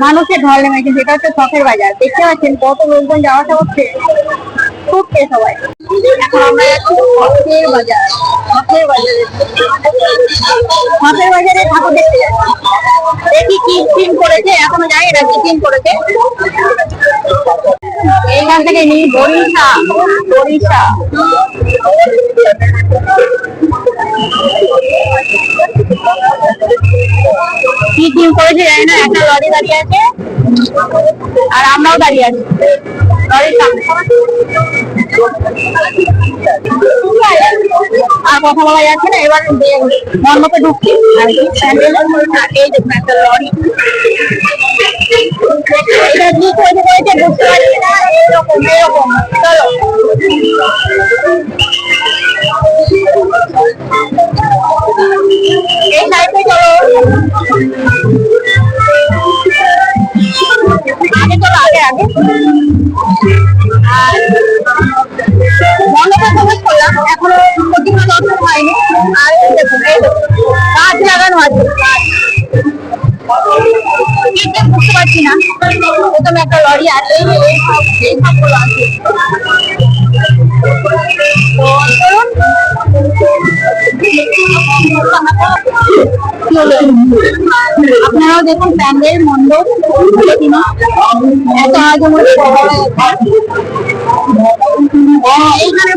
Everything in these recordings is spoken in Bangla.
মানুষের ঢল নেমেছে, যেটা হচ্ছে শখের বাজার। দেখতে পাচ্ছেন কত লোকজন যাওয়া আসা করছে, খুঁজছে সবাই। এখন আমরা যাচ্ছি শখের বাজার। শখের বাজারে ঠাকুর দেখতে যাচ্ছি, দেখি কি থিম করেছে, এখনো জানি না কি থিম করেছে। এইখান থেকে নিই বরিশা। কি থিম করেছে জানি না, একটা লরি দাঁড়িয়ে আছে আর আমরাও দাঁড়িয়ে আছি লরির সামনে। আর কথা বলা যাচ্ছে না, এবার মণ্ডপে ঢুকছি। আর এই দেখুন একটা লরি, এটা কি করেছে বুঝতে পারছি না। এরকম চলো এই সাইডে চলো, আগে চলো আগে। আর মণ্ডপে প্রবেশ করলাম, এখনো প্রতিমা দর্শন হয়নি। আর এই দেখুন গাছ লাগানো আছে, বুঝতে পারছি না। প্রথমে একটা লরি আছে, এই সবগুলো আছে। আপনারাও দেখুন প্যান্ডেল মণ্ডপ এত আগে মধ্যে এইখানে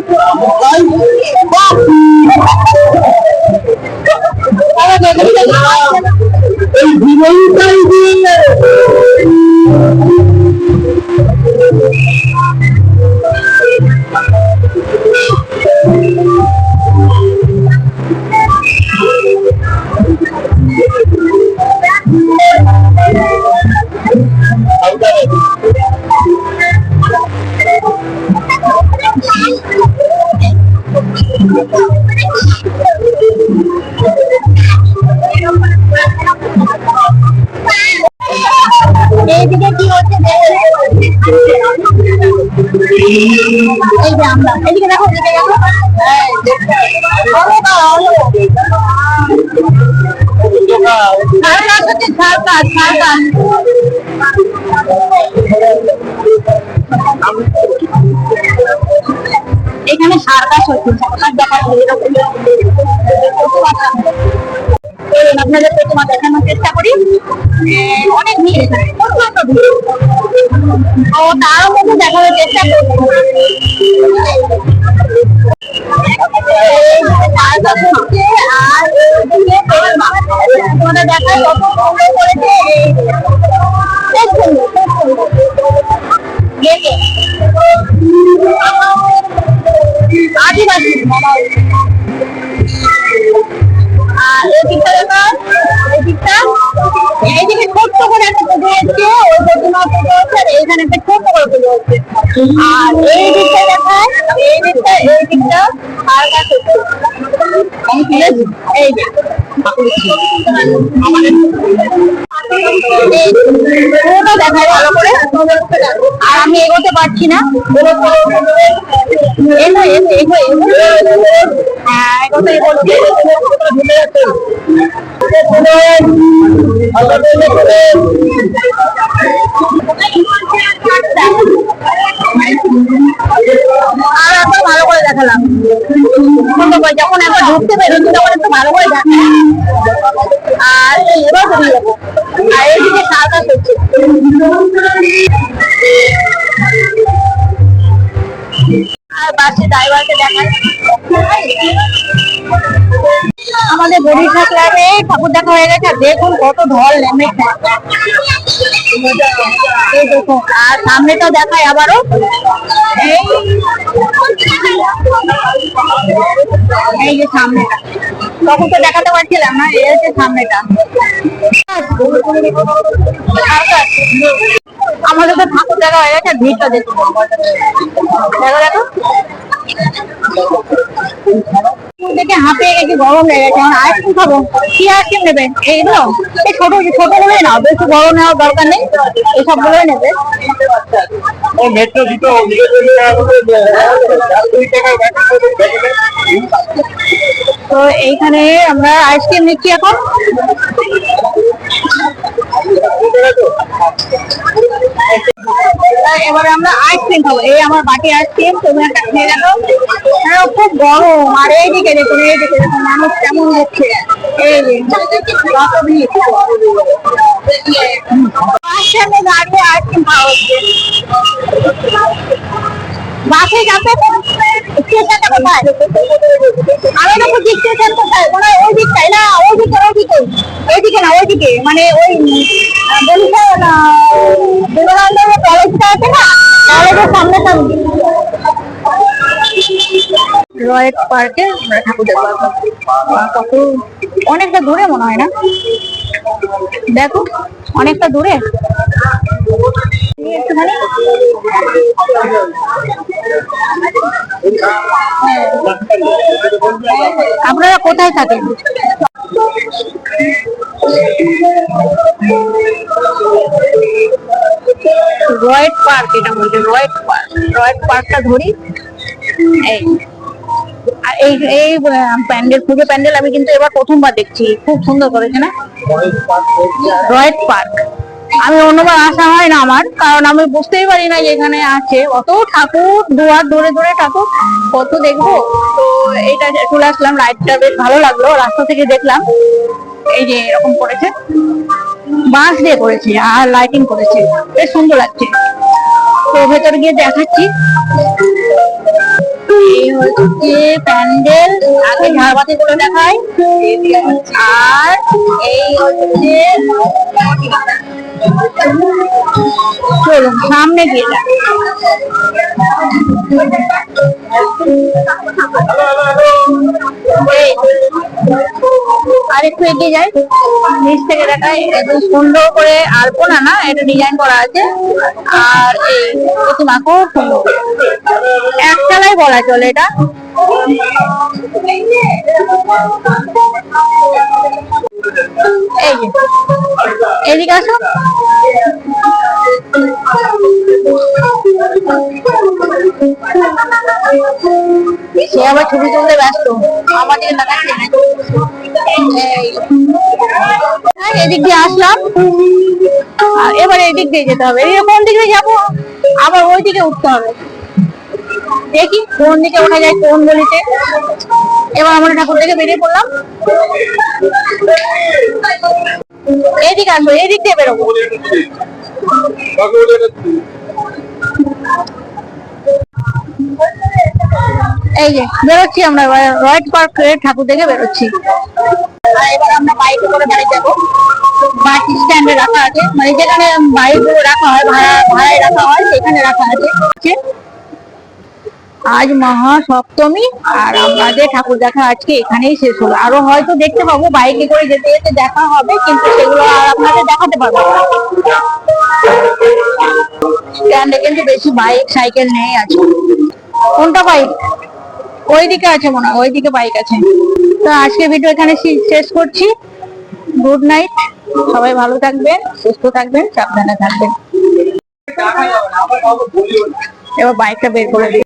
এইদিকে কি হচ্ছে এই যে আমরা এদিকে দেখো, এদিকে দেখো। এখানে সার্কাস হচ্ছে, সার্কাস দেখা আপনাদের প্রতিমা দেখানোর চেষ্টা করি। অনেক ভিড় এখানে, প্রচন্ড ভিড়। ও তারও মধ্যে দেখানোর চেষ্টা করছি। আর তোমাদের দেখায় কত সুন্দর করেছে, আদিবাসী। আর এই দিকটা দেখো, এইদিকে ছোট্ট করে একটা পুজো হচ্ছে, ওই প্রতিমা পুজো হচ্ছে, আর এইখানে একটা ছোট্ট করে পুজো হচ্ছে। আর এই দিকটা দেখায়, এই দিকটা সার্কাস হচ্ছে। এই যে দেখায় ভালো করে, আর আমি এগোতে পারছি না। হ্যাঁ এগোতে বলছি। আর একবার ভালো করে দেখালাম, যখন একবার ঢুকতে পেরেছি তখন একটু ভালো করে দেখা। আর এবার ঘুরে যাবো। আর এইদিকে সার্কাস হচ্ছে। আর বাসে ড্রাইভারকে দেখায়। আমাদের বরিশা ক্লাবে ঠাকুর দেখা হয়ে গেছে। দেখুন কত ঢল নেমেছে, এই দেখুন। আর সামনেটাও দেখায় আবারও, এই যে সামনেটা, তখন তো দেখাতে পারছিলাম না, এই হচ্ছে সামনেটা। আমাদের তো ঠাকুর দেখা হয়ে গেছে, ভিড়টা দেখুন, দেখো দেখো। দেখে হাঁপিয়ে গেছি, গরম লেগে গেছে। এখন আইসক্রিম খাবো। কি আইসক্রিম নেবেন? এইগুলো এই ছোট গুলোই না, বেশি বড় নেওয়ার দরকার নেই, এই সবগুলোই নেবে। তো এইখানে আমরা আইসক্রিম নিচ্ছি এখন। এবারে আমরা আইসক্রিম খাবো। এই আমার বাটি আইসক্রিম, তুমি একটা খেয়ে দেখো। খুব গরম। আর এইদিকে দেখুন, এইদিকে দেখুন মানুষ কেমন হচ্ছে। এই কত ভিড়, সামনে দাঁড়িয়ে আইসক্রিম খাওয়া হচ্ছে। বাসে যাবে স্টেশনটা কোথায়? আমি তো বুঝি স্টেশন কোথায়, মানে ওই দিকটাই না, ওইদিকে ওইদিকে ওইদিকে না, ওইদিকে মানে ওই বিবেকানন্দ কলেজটা আছে না, কলেজের সামনে সামনে রয়েট পার্কে আমরা ঠাকুর দেখবো। কত অনেকটা দূরে মনে হয় না, দেখো অনেকটা দূরে। আপনারা কোথায় থাকেন? রয়েট পার্ক, এটা বলছে রয়েট পার্ক। রয়েট পার্কটা ধরি। এই এই প্যান্ডেল, পুজো প্যান্ডেল আমি কিন্তু এবার প্রথমবার দেখছি, খুব সুন্দর করেছে না রয়েট পার্ক। আমি অন্যবার আসা হয় না আমার, কারণ আমি বুঝতেই পারি না যে এখানে আছে অত ঠাকুর, দুয়ার ধরে ধরে ঠাকুর কত দেখবো। তো এইটা চলে আসলাম, রাইডটা বেশ ভালো লাগলো, রাস্তা থেকে দেখলাম। এই যে এরকম করেছে, বাঁশ দিয়ে করেছে আর লাইটিং করেছে, বেশ সুন্দর লাগছে। তো ভেতরে গিয়ে দেখাচ্ছি। এই হচ্ছে প্যান্ডেল, আগে ঝাড়বাতি করে দেখায়। আর এই হচ্ছে, চলুন সামনে গিয়ে দেখ। আর একটু এগিয়ে যাই, নিচ থেকে দেখায়। এত সুন্দর করে আলপনা না, এটা ডিজাইন করা আছে। আর এই প্রতিমা খুব সুন্দর, একতলায় বলা চলে এটা। এই যে এদিকে আসো। সে আবার ছবি তুলতে ব্যস্ত, আমার দিকে তাকাচ্ছে না। এদিক দিয়ে আসলাম, এবার এদিক দিয়ে যেতে হবে। কোন দিকে যাবো? আবার ওই দিকে উঠতে হবে। দেখি কোন দিকে ওঠা যায়, কোন গলিতে। এবার আমরা ঠাকুর থেকে বেরিয়ে পড়লাম। এদিকে আসবো, এদিক দিয়ে বেরোবো। এই যে বেরোচ্ছি আমরা, রয়েট পার্ক ঠাকুর দেখে বেরোচ্ছি। এবার আমরা বাইকে করে বাড়ি যাবো। বাস স্ট্যান্ডে রাখা আছে, মানে যেখানে বাইক গুলো রাখা হয়, ভাড়ায় রাখা হয়, সেখানে রাখা আছে। আজ মহা সপ্তমী, আর আমাদের ঠাকুর দেখা আজকে এখানেই শেষ হলো। আরো হয়তো দেখতে পাবো, বাইকে করে যেতে যেতে দেখা হবে, কিন্তু সেগুলো আর আপনাদের দেখাতে পারবো না। স্ট্যান্ডে কিন্তু বেশি বাইক সাইকেল নেই আছে। কোনটা বাইক? ওইদিকে আছে মনে হয়, ওইদিকে বাইক আছে। তো আজকে ভিডিও এখানে শেষ করছি। গুড নাইট, সবাই ভালো থাকবেন, সুস্থ থাকবেন, সাবধানে থাকবেন। এবার বাইকটা বের করে দিই।